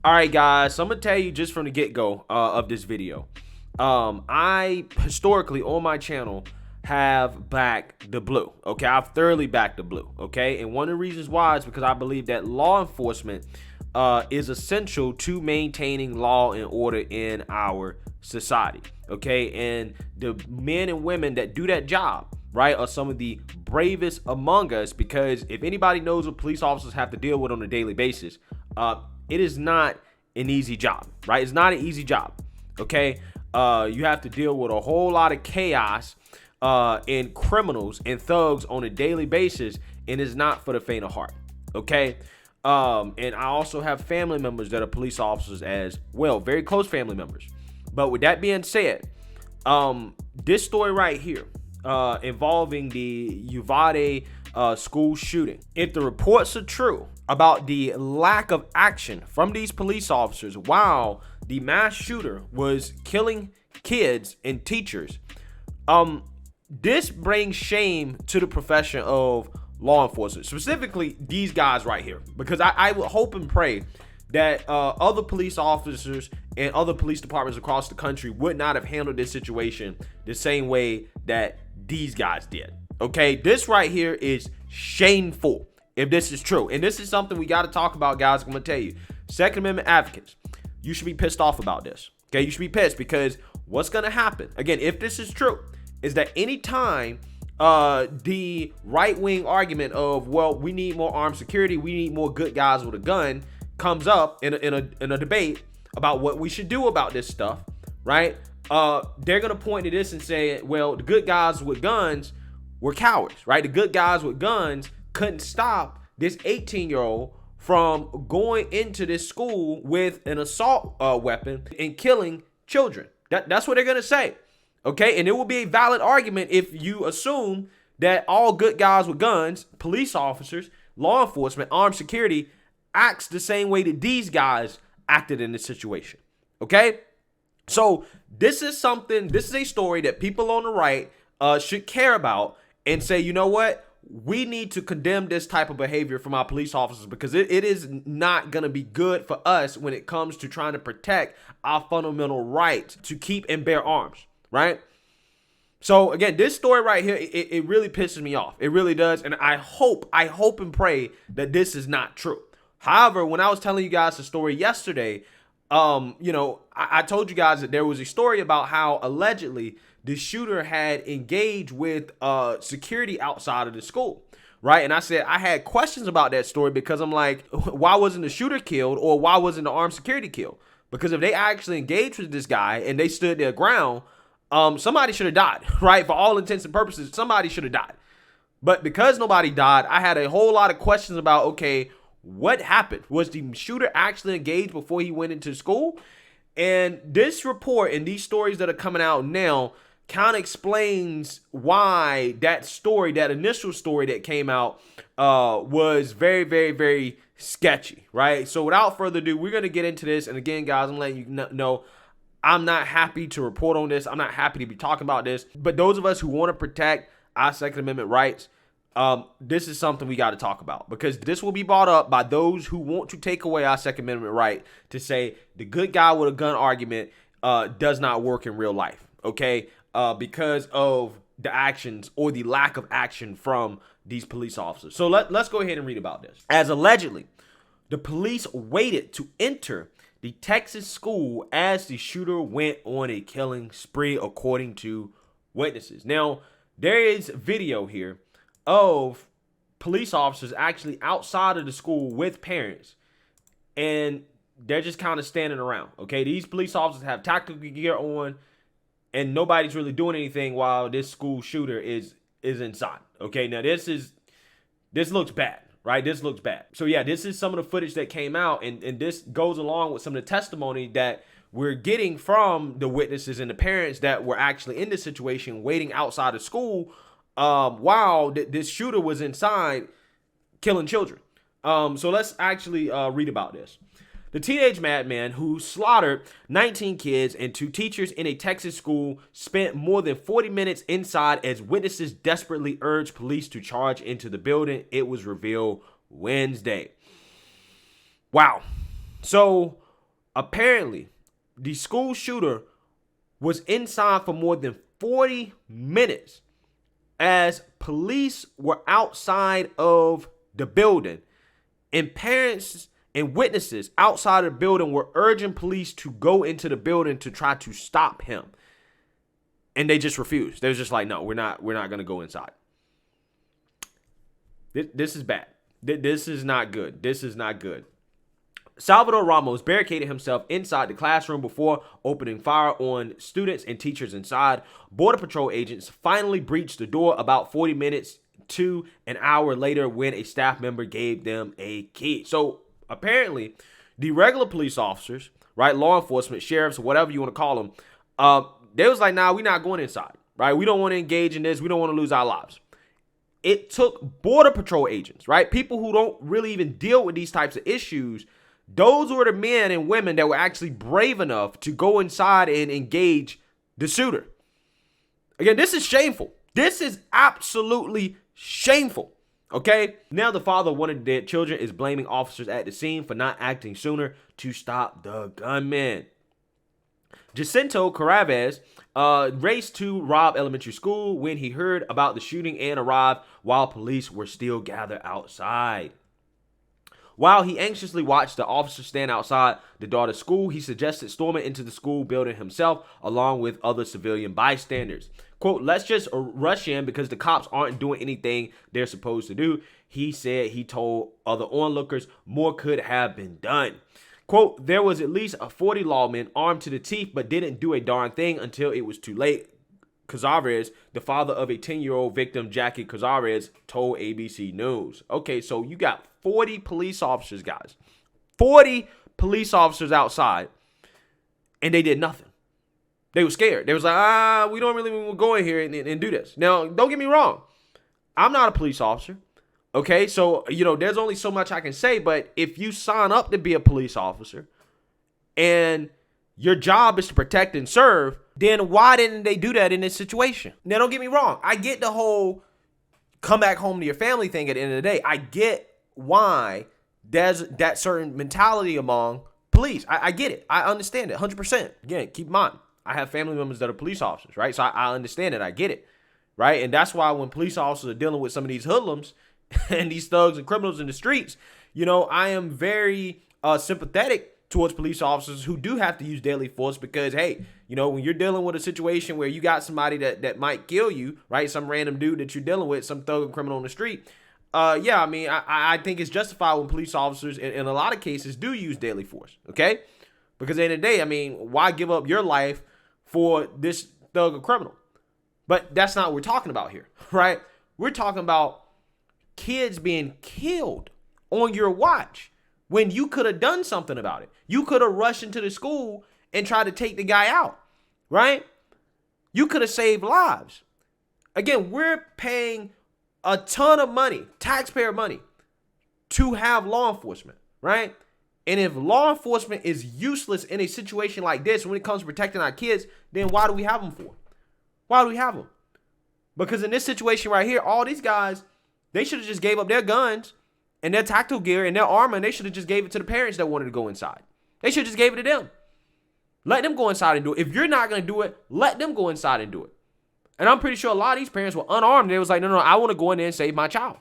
All right, guys. So I'm gonna tell you just from the get-go of this video. I historically on my channel have backed the blue. Okay, I've thoroughly backed the blue. Okay, and one of the reasons why is because I believe that law enforcement is essential to maintaining law and order in our society. Okay, and the men and women that do that job, right, are some of the bravest among us, because if anybody knows what police officers have to deal with on a daily basis, it is not an easy job, right? It's not an easy job. Okay, you have to deal with a whole lot of chaos and criminals and thugs on a daily basis, and it's not for the faint of heart. Okay, and I also have family members that are police officers as well, very close family members. But with that being said, this story right here, involving the Uvalde school shooting, if the reports are true about the lack of action from these police officers while the mass shooter was killing kids and teachers, this brings shame to the profession of law enforcement, specifically these guys right here, because I would hope and pray that other police officers and other police departments across the country would not have handled this situation the same way that these guys did. Okay, this right here is shameful if this is true, and this is something we got to talk about, guys. I'm gonna tell you, Second Amendment advocates, you should be pissed off about this. Okay, you should be pissed, because what's gonna happen, again, if this is true, is that anytime the right-wing argument of, well, we need more armed security, we need more good guys with a gun, comes up in a debate about what we should do about this stuff, right? They're gonna point to this and say, well, the good guys with guns were cowards, right? The good guys with guns couldn't stop this 18-year-old from going into this school with an assault weapon and killing children. That's what they're gonna say. Okay, and it will be a valid argument if you assume that all good guys with guns, police officers, law enforcement, armed security, acts the same way that these guys acted in this situation. Okay, so this is a story that people on the right should care about and say, you know what, we need to condemn this type of behavior from our police officers, because it is not going to be good for us when it comes to trying to protect our fundamental right to keep and bear arms. Right? So again, this story right here, it really pisses me off. It really does. And I hope and pray that this is not true. However, when I was telling you guys the story yesterday, I told you guys that there was a story about how allegedly the shooter had engaged with security outside of the school. Right? And I said I had questions about that story, because I'm like, why wasn't the shooter killed, or why wasn't the armed security killed? Because if they actually engaged with this guy and they stood their ground, somebody should have died, right? For all intents and purposes, somebody should have died. But because nobody died, I had a whole lot of questions about, okay, what happened? Was the shooter actually engaged before he went into school? And this report and these stories that are coming out now kind of explains why that story, that initial story that came out, was very, very, very sketchy, right? So without further ado, we're going to get into this. And again, guys, I'm letting you know, I'm not happy to report on this. I'm not happy to be talking about this. But those of us who want to protect our Second Amendment rights, this is something we got to talk about, because this will be brought up by those who want to take away our Second Amendment right to say the good guy with a gun argument does not work in real life, okay? Because of the actions or the lack of action from these police officers. So let's go ahead and read about this. As allegedly, the police waited to enter the Texas school as the shooter went on a killing spree, according to witnesses. Now, there is video here of police officers actually outside of the school with parents, and they're just kind of standing around. Okay, these police officers have tactical gear on, and nobody's really doing anything while this school shooter is inside. Okay, now this looks bad. Right, this looks bad. So yeah, this is some of the footage that came out, and this goes along with some of the testimony that we're getting from the witnesses and the parents that were actually in this situation, waiting outside of school while this shooter was inside killing children. So let's actually read about this. The teenage madman who slaughtered 19 kids and 2 teachers in a Texas school spent more than 40 minutes inside as witnesses desperately urged police to charge into the building. It was revealed Wednesday. Wow. So Apparently, the school shooter was inside for more than 40 minutes as police were outside of the building, and parents and witnesses outside of the building were urging police to go into the building to try to stop him. And they just refused. They was just like, no, we're not going to go inside. This is bad. This is not good. This is not good. Salvador Ramos barricaded himself inside the classroom before opening fire on students and teachers inside. Border Patrol agents finally breached the door about 40 minutes to an hour later when a staff member gave them a key. So apparently, the regular police officers, right, law enforcement, sheriffs, whatever you want to call them, they was like, nah, we're not going inside, right? We don't want to engage in this. We don't want to lose our lives. It took Border Patrol agents, right, people who don't really even deal with these types of issues. Those were the men and women that were actually brave enough to go inside and engage the shooter. Again, this is shameful. This is absolutely shameful. Okay? Now the father of one of the dead children is blaming officers at the scene for not acting sooner to stop the gunman. Jacinto Caravez raced to Robb Elementary School when he heard about the shooting and arrived while police were still gathered outside. While he anxiously watched the officer stand outside the daughter's school, he suggested storming into the school building himself along with other civilian bystanders. Quote, let's just rush in because the cops aren't doing anything they're supposed to do. He said he told other onlookers more could have been done. Quote, there was at least 40 lawmen armed to the teeth but didn't do a darn thing until it was too late. Cazares, the father of a 10-year-old victim, Jackie Cazares, told ABC News. Okay, so you got 40 police officers, guys. 40 police officers outside, and they did nothing. They were scared. They was like, we don't really want to go in here and do this. Now, don't get me wrong. I'm not a police officer. Okay, so, there's only so much I can say, but if you sign up to be a police officer and your job is to protect and serve, then why didn't they do that in this situation? Now, don't get me wrong. I get the whole come back home to your family thing at the end of the day. I get why there's that certain mentality among police. I get it. I understand it 100%. Again, keep in mind, I have family members that are police officers, right? So I understand it. I get it, right? And that's why when police officers are dealing with some of these hoodlums and these thugs and criminals in the streets, I am very sympathetic towards police officers who do have to use deadly force because, hey, when you're dealing with a situation where you got somebody that might kill you, right? Some random dude that you're dealing with, some thug and criminal on the street. I think it's justified when police officers in a lot of cases do use deadly force, okay? Because at the end of the day, why give up your life for this thug or criminal? But that's not what we're talking about here, right? We're talking about kids being killed on your watch when you could have done something about it. You could have rushed into the school and tried to take the guy out, right? You could have saved lives. Again, we're paying a ton of money, taxpayer money, to have law enforcement, right? And if law enforcement is useless in a situation like this when it comes to protecting our kids, then why do we have them for? Why do we have them? Because in this situation right here, all these guys, they should have just gave up their guns and their tactical gear and their armor, and they should have just gave it to the parents that wanted to go inside. They should have just gave it to them. Let them go inside and do it. If you're not going to do it, let them go inside and do it. And I'm pretty sure a lot of these parents were unarmed. They was like, no, I want to go in there and save my child.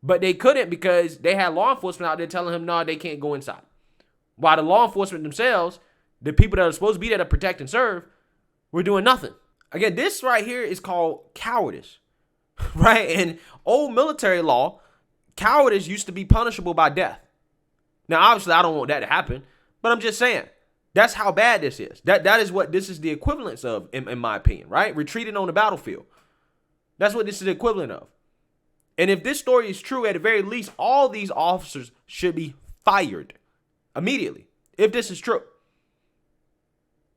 But they couldn't because they had law enforcement out there telling him, no, they can't go inside. While the law enforcement themselves, the people that are supposed to be there to protect and serve, were doing nothing. Again, this right here is called cowardice, right? In old military law, cowardice used to be punishable by death. Now, obviously, I don't want that to happen, but I'm just saying, that's how bad this is. That is what this is the equivalence of, in my opinion, right? Retreating on the battlefield. That's what this is the equivalent of. And if this story is true, at the very least, all these officers should be fired immediately, if this is true.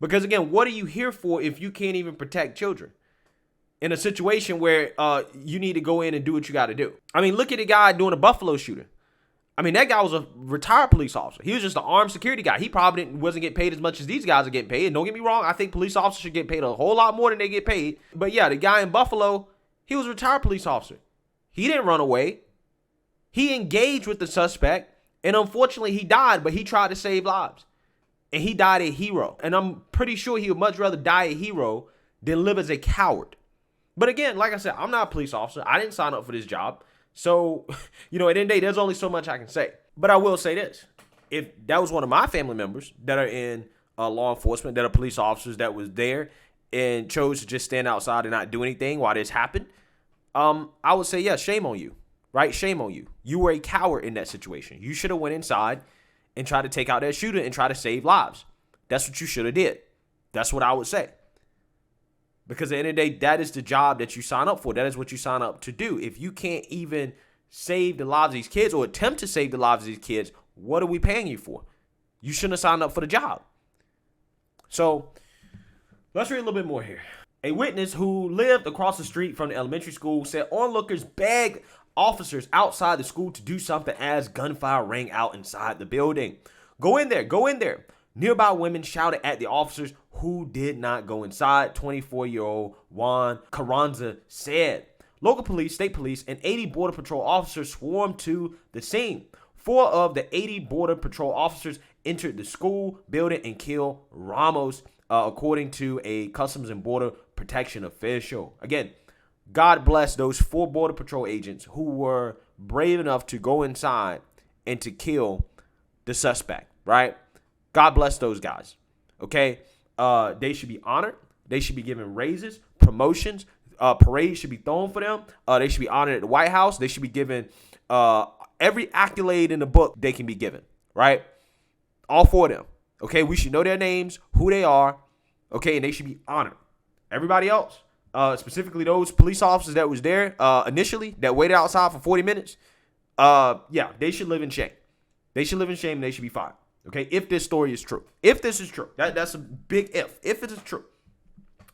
Because again, what are you here for if you can't even protect children in a situation where you need to go in and do what you got to do? Look at the guy doing a Buffalo shooting. That guy was a retired police officer. He was just an armed security guy. He probably wasn't getting paid as much as these guys are getting paid. And don't get me wrong, I think police officers should get paid a whole lot more than they get paid. But yeah, the guy in Buffalo, he was a retired police officer. He didn't run away. He engaged with the suspect, and unfortunately he died, but he tried to save lives. And he died a hero. And I'm pretty sure he would much rather die a hero than live as a coward. But again, like I said, I'm not a police officer. I didn't sign up for this job. So, at the end of the day, there's only so much I can say. But I will say this. If that was one of my family members that are in law enforcement, that are police officers that was there and chose to just stand outside and not do anything while this happened, I would say, yeah, shame on you, right? Shame on you. You were a coward in that situation. You should have went inside and tried to take out that shooter and try to save lives. That's what you should have did. That's what I would say. Because at the end of the day, that is the job that you sign up for. That is what you sign up to do. If you can't even save the lives of these kids or attempt to save the lives of these kids, what are we paying you for? You shouldn't have signed up for the job. So let's read a little bit more here. A witness who lived across the street from the elementary school said onlookers begged officers outside the school to do something as gunfire rang out inside the building. Go in there, go in there. Nearby women shouted at the officers who did not go inside, 24-year-old Juan Carranza said. Local police, state police, and 80 Border Patrol officers swarmed to the scene. 4 of the 80 Border Patrol officers entered the school building and killed Ramos, according to a Customs and Border Protection official. Again, God bless those 4 Border Patrol agents who were brave enough to go inside and to kill the suspect, right? God bless those guys, okay? They should be honored. They should be given raises, promotions. Parades should be thrown for them. They should be honored at the White House. They should be given every accolade in the book they can be given, right? All 4 of them, okay? We should know their names, who they are, okay? And they should be honored. Everybody else, specifically those police officers that was there initially that waited outside for 40 minutes, yeah, they should live in shame. They should live in shame and they should be fired. Okay, if this story is true. If this is true. That's a big if. If it is true.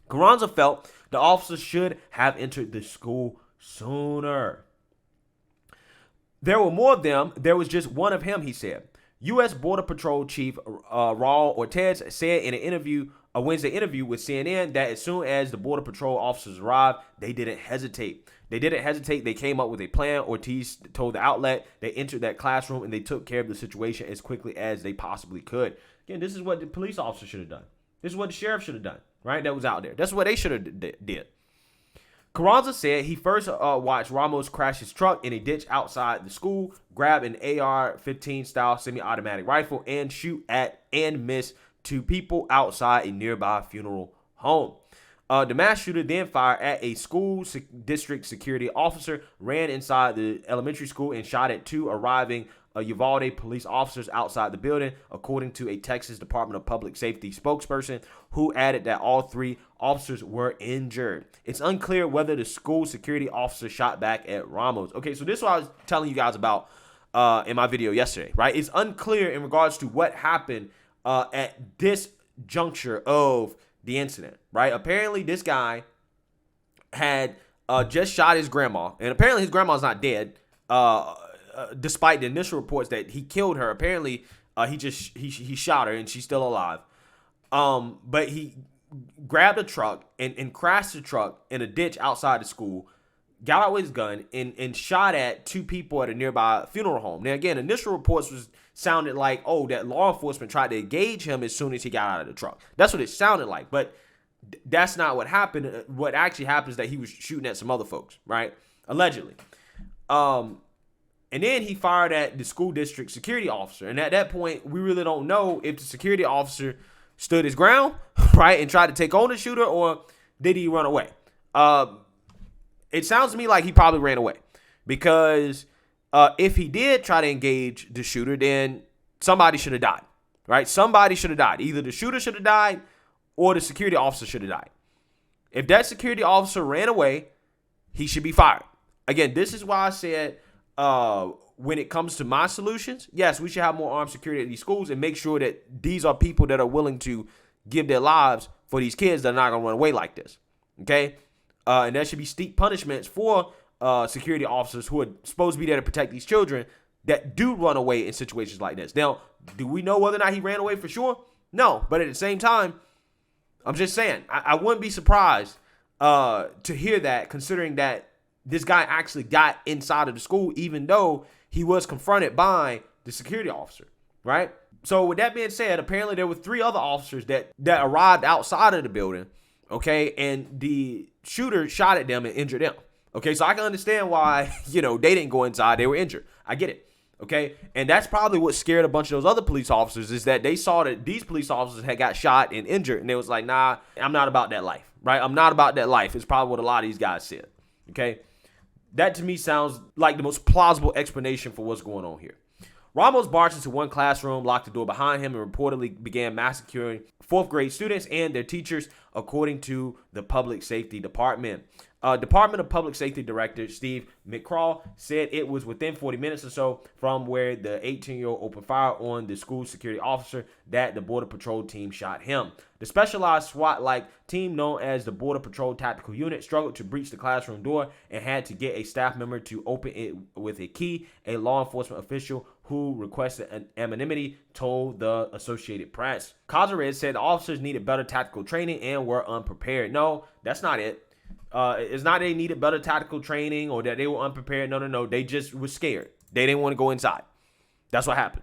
Carranza felt the officers should have entered the school sooner. There were more of them. There was just one of him, he said. U.S. Border Patrol Chief Raul Ortiz said in a Wednesday interview with CNN that as soon as the Border Patrol officers arrived, they didn't hesitate. They came up with a plan. Ortiz told the outlet they entered that classroom and they took care of the situation as quickly as they possibly could. Again, this is what the police officer should have done. This is what the sheriff should have done, right? That was out there. That's what they should have did. Carranza said he first watched Ramos crash his truck in a ditch outside the school, grab an AR-15 style semi-automatic rifle, and shoot at and miss 2 people outside a nearby funeral home. The mass shooter then fired at a school district security officer, ran inside the elementary school, and shot at 2 arriving Uvalde police officers outside the building, according to a Texas Department of Public Safety spokesperson who added that all 3 officers were injured. It's unclear whether the school security officer shot back at Ramos. Okay, so this is what I was telling you guys about in my video yesterday, right? It's unclear in regards to what happened at this juncture of the incident, right? Apparently, this guy had just shot his grandma, and apparently his grandma's not dead, despite the initial reports that he killed her. Apparently, he shot her, and she's still alive. But he grabbed a truck and crashed the truck in a ditch outside the school, got out with his gun, and shot at 2 people at a nearby funeral home. Now, again, initial reports sounded like, oh, that law enforcement tried to engage him as soon as he got out of the truck. That's what it sounded like, but that's not what happened. What actually happened is that he was shooting at some other folks, right? Allegedly. And then he fired at the school district security officer. And at that point, we really don't know if the security officer stood his ground, right, and tried to take on the shooter, or did he run away? It sounds to me like he probably ran away, because if he did try to engage the shooter, then somebody should have died, right? Somebody should have died. Either the shooter should have died or the security officer should have died. If that security officer ran away, he should be fired. Again, this is why I said when it comes to my solutions, yes, we should have more armed security at these schools and make sure that these are people that are willing to give their lives for these kids that are not going to run away like this, okay? And there should be steep punishments for security officers who are supposed to be there to protect these children that do run away in situations like this. Now, do we know whether or not he ran away for sure? No, but at the same time, I'm just saying, I wouldn't be surprised to hear that, considering that this guy actually got inside of the school, even though he was confronted by the security officer, right? So with that being said, apparently there were 3 other officers that arrived outside of the building, okay, and the shooter shot at them and injured them. Okay, so I can understand why, they didn't go inside. They were injured. I get it. Okay, and that's probably what scared a bunch of those other police officers, is that they saw that these police officers had got shot and injured, and they was like, nah, I'm not about that life, right? I'm not about that life. It's probably what a lot of these guys said. Okay, that to me sounds like the most plausible explanation for what's going on here. Ramos barged into one classroom, locked the door behind him, and reportedly began massacring 4th grade students and their teachers, according to the Public Safety Department. Department of Public Safety Director Steve McCraw said it was within 40 minutes or so from where the 18-year-old opened fire on the school security officer that the Border Patrol team shot him. The specialized SWAT-like team known as the Border Patrol Tactical Unit struggled to breach the classroom door and had to get a staff member to open it with a key. A law enforcement official who requested an anonymity told the Associated Press. Cazares said the officers needed better tactical training and were unprepared. No, that's not it. It's not they needed better tactical training or that they were unprepared. No. They just were scared. They didn't want to go inside. That's what happened.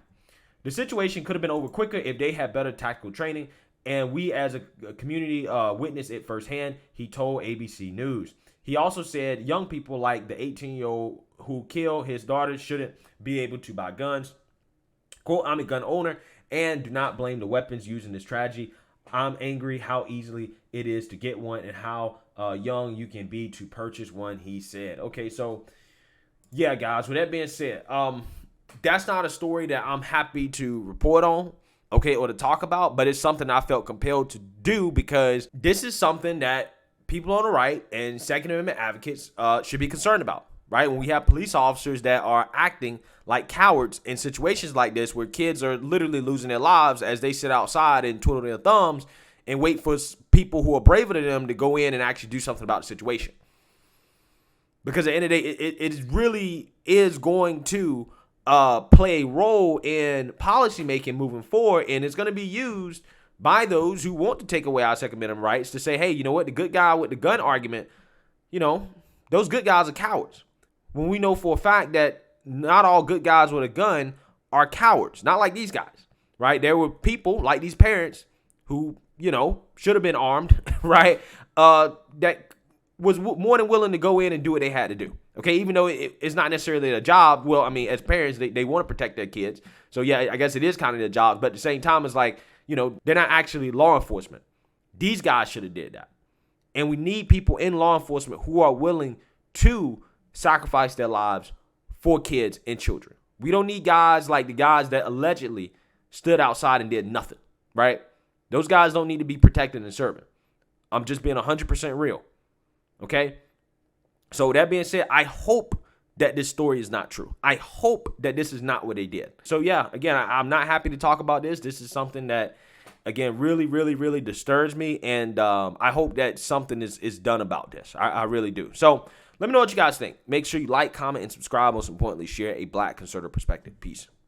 The situation could have been over quicker if they had better tactical training, and we as a community witnessed it firsthand, he told ABC News. He also said young people like the 18-year-old who killed his daughter shouldn't be able to buy guns. Quote, I'm a gun owner and do not blame the weapons used in this tragedy. I'm angry how easily it is to get one and how young you can be to purchase one, he said. Okay, so yeah, guys, with that being said, that's not a story that I'm happy to report on, okay, or to talk about, but it's something I felt compelled to do because this is something that people on the right and Second Amendment advocates should be concerned about, right? When we have police officers that are acting like cowards in situations like this where kids are literally losing their lives as they sit outside and twiddle their thumbs and wait for people who are braver than them to go in and actually do something about the situation. Because at the end of the day, it really is going to play a role in policy making moving forward, and it's going to be used by those who want to take away our Second Amendment rights to say, hey, you know what, the good guy with the gun argument, those good guys are cowards. When we know for a fact that not all good guys with a gun are cowards, not like these guys, right? There were people like these parents who, should have been armed, right? That was more than willing to go in and do what they had to do. Okay, even though it's not necessarily their job. Well, I mean, as parents, they want to protect their kids. So, yeah, I guess it is kind of their job. But at the same time, it's like, they're not actually law enforcement. These guys should have did that. And we need people in law enforcement who are willing to sacrifice their lives for kids and children. We don't need guys like the guys that allegedly stood outside and did nothing, right? Those guys don't need to be protected and serving. I'm just being 100% real, okay? So that being said, I hope that this story is not true. I hope that this is not what they did. So yeah, again, I'm not happy to talk about this. This is something that, again, really, really, really disturbs me. And I hope that something is done about this. I really do. So let me know what you guys think. Make sure you like, comment, and subscribe. Most importantly, share a Black conservative perspective. Peace.